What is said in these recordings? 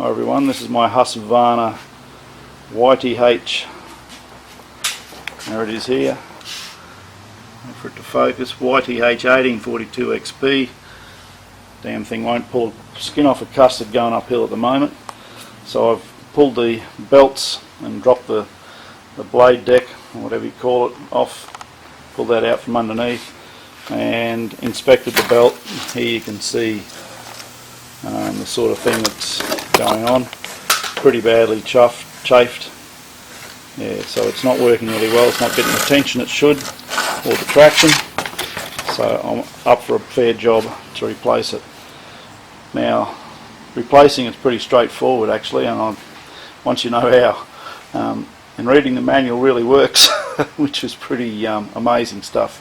Hi everyone, this is my Husqvarna YTH. There it is here. Wait for it to focus. YTH 1842XP. Damn thing won't pull skin off a custard going uphill at the moment. So I've pulled the belts and dropped the blade deck, or whatever you call it, off. Pulled that out from underneath and inspected the belt. Here you can see the sort of thing that's going on. Pretty badly chafed. Yeah, so it's not working really well. It's not getting the tension it should, or the traction. So I'm up for a fair job to replace it. Now, replacing it's pretty straightforward actually, and once you know how. And reading the manual really works, which is pretty amazing stuff.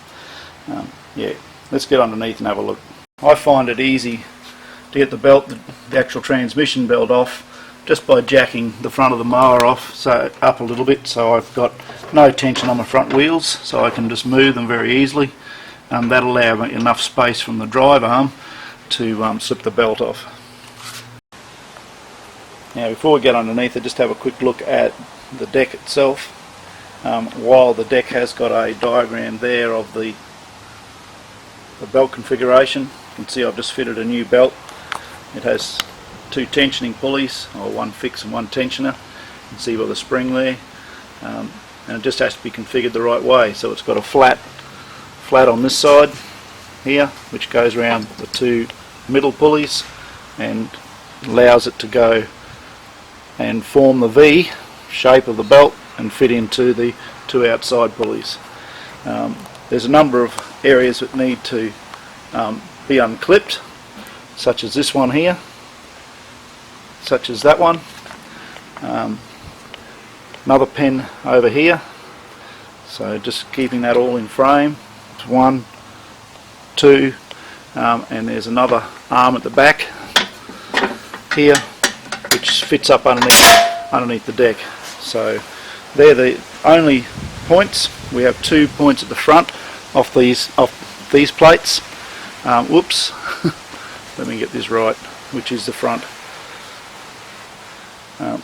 Yeah, let's get underneath and have a look. I find it easy to get the belt, the actual transmission belt off, just by jacking the front of the mower off, so up a little bit, so I've got no tension on the front wheels, so I can just move them very easily. That'll allow me enough space from the drive arm to slip the belt off. Now before we get underneath it, just have a quick look at the deck itself. While the deck has got a diagram there of the belt configuration, you can see I've just fitted a new belt. It has two tensioning pulleys, or one fix and one tensioner. You can see by the spring there, and it just has to be configured the right way. So it's got a flat on this side here, which goes around the two middle pulleys and allows it to go and form the V shape of the belt and fit into the two outside pulleys. There's a number of areas that need to be unclipped, such as this one here, such as that one. Another pin over here, so just keeping that all in frame. It's 1, 2, and there's another arm at the back here which fits up underneath the deck. So they're the only points. We have 2 points at the front off these plates. Whoops, let me get this right, which is the front.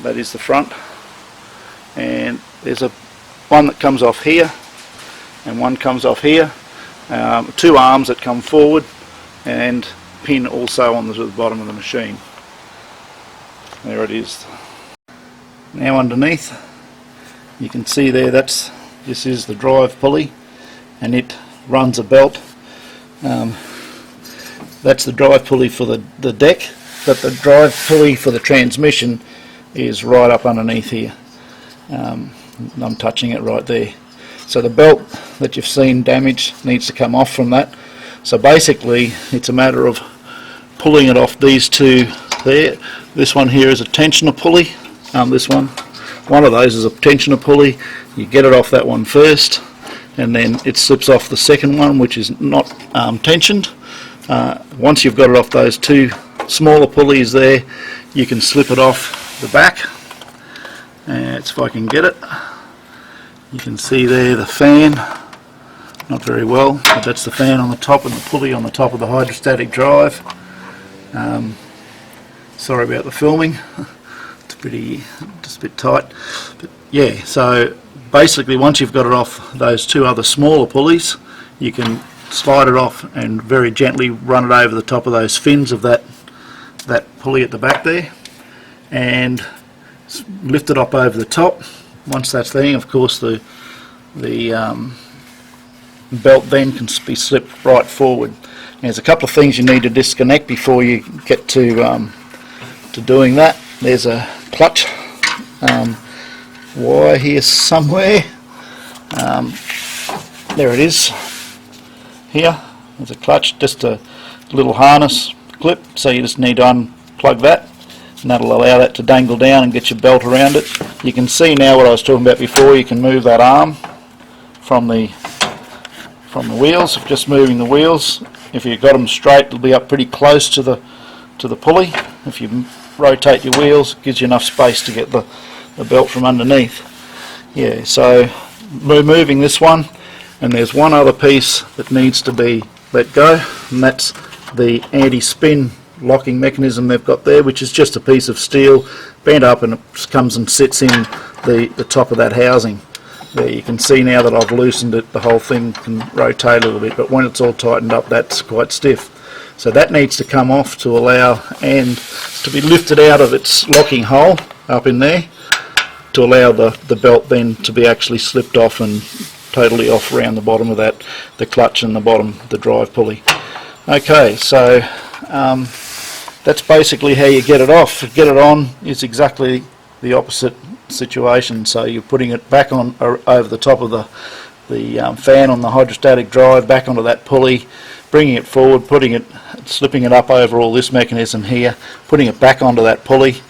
That is the front, and there's one that comes off here and one comes off here. 2 arms that come forward, and pin also on the bottom of the machine. There it is. Now underneath, you can see there, this is the drive pulley, and it runs a belt. That's the drive pulley for the deck, but the drive pulley for the transmission is right up underneath here. I'm touching it right there. So the belt that you've seen damaged needs to come off from that. So basically it's a matter of pulling it off these two there. This one here is a tensioner pulley. One of those is a tensioner pulley. You get it off that one first, and then it slips off the second one, which is not tensioned. Once you've got it off those 2 smaller pulleys there, you can slip it off the back. That's if I can get it. You can see there the fan, not very well, but that's the fan on the top and the pulley on the top of the hydrostatic drive. Sorry about the filming, it's just a bit tight, but yeah, so basically once you've got it off those 2 other smaller pulleys, you can slide it off and very gently run it over the top of those fins of that pulley at the back there, and lift it up over the top. Once that's there, of course the belt then can be slipped right forward. There's a couple of things you need to disconnect before you get to doing that. There's a clutch wire here somewhere. There it is. Here, there's a clutch, just a little harness clip, so you just need to unplug that, and that'll allow that to dangle down and get your belt around it. You can see now what I was talking about before. You can move that arm from the wheels, just moving the wheels. If you've got them straight, it'll be up pretty close to the pulley. If you rotate your wheels, it gives you enough space to get the belt from underneath. Yeah, so removing this one, and there's one other piece that needs to be let go, and that's the anti-spin locking mechanism they've got there, which is just a piece of steel bent up, and it comes and sits in the top of that housing. There you can see now that I've loosened it, the whole thing can rotate a little bit, but when it's all tightened up, that's quite stiff. So that needs to come off to allow and to be lifted out of its locking hole up in there, to allow the belt then to be actually slipped off and totally off around the bottom of that, the clutch and the bottom, the drive pulley. Okay, so that's basically how you get it off. Get it on is exactly the opposite situation. So you're putting it back on over the top of the fan on the hydrostatic drive, back onto that pulley, bringing it forward, slipping it up over all this mechanism here, putting it back onto that pulley,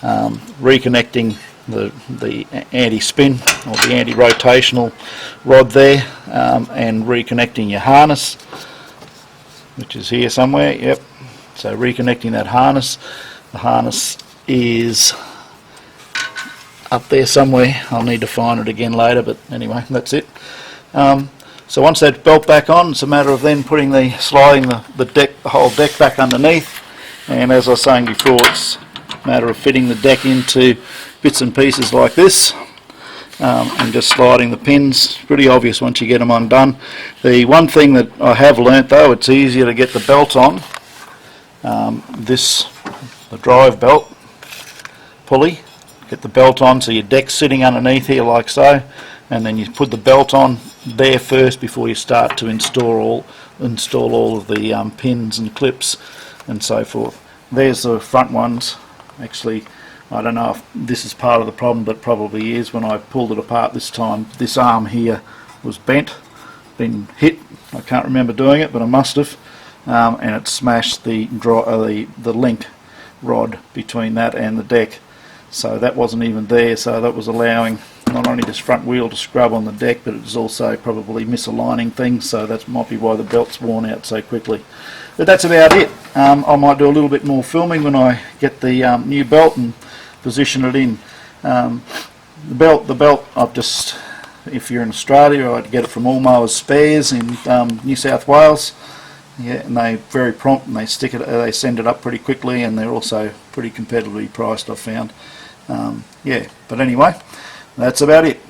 reconnecting the anti-spin or the anti-rotational rod there, and reconnecting your harness, which is here somewhere. Yep. So reconnecting that harness. The harness is up there somewhere. I'll need to find it again later, but anyway, that's it. So once that belt back on, it's a matter of then sliding the whole deck back underneath, and as I was saying before, it's a matter of fitting the deck into bits and pieces like this, and just sliding the pins. Pretty obvious once you get them undone. The one thing that I have learnt though, it's easier to get the belt on, the drive belt pulley, get the belt on so your deck's sitting underneath here like so, and then you put the belt on there first before you start to install all of the pins and clips and so forth. There's the front ones. Actually, I don't know if this is part of the problem, but probably is. When I pulled it apart this time, this arm here was bent, been hit. I can't remember doing it, but I must have, and it smashed the link rod between that and the deck. So that wasn't even there, so that was allowing not only this front wheel to scrub on the deck, but it was also probably misaligning things, so that might be why the belt's worn out so quickly. But that's about it. I might do a little bit more filming when I get the new belt and position it in. The belt, I've just, if you're in Australia, I'd get it from All Mowers Spares in New South Wales. Yeah, and they're very prompt, and they send it up pretty quickly, and they're also pretty competitively priced, I've found. Yeah, but anyway, that's about it.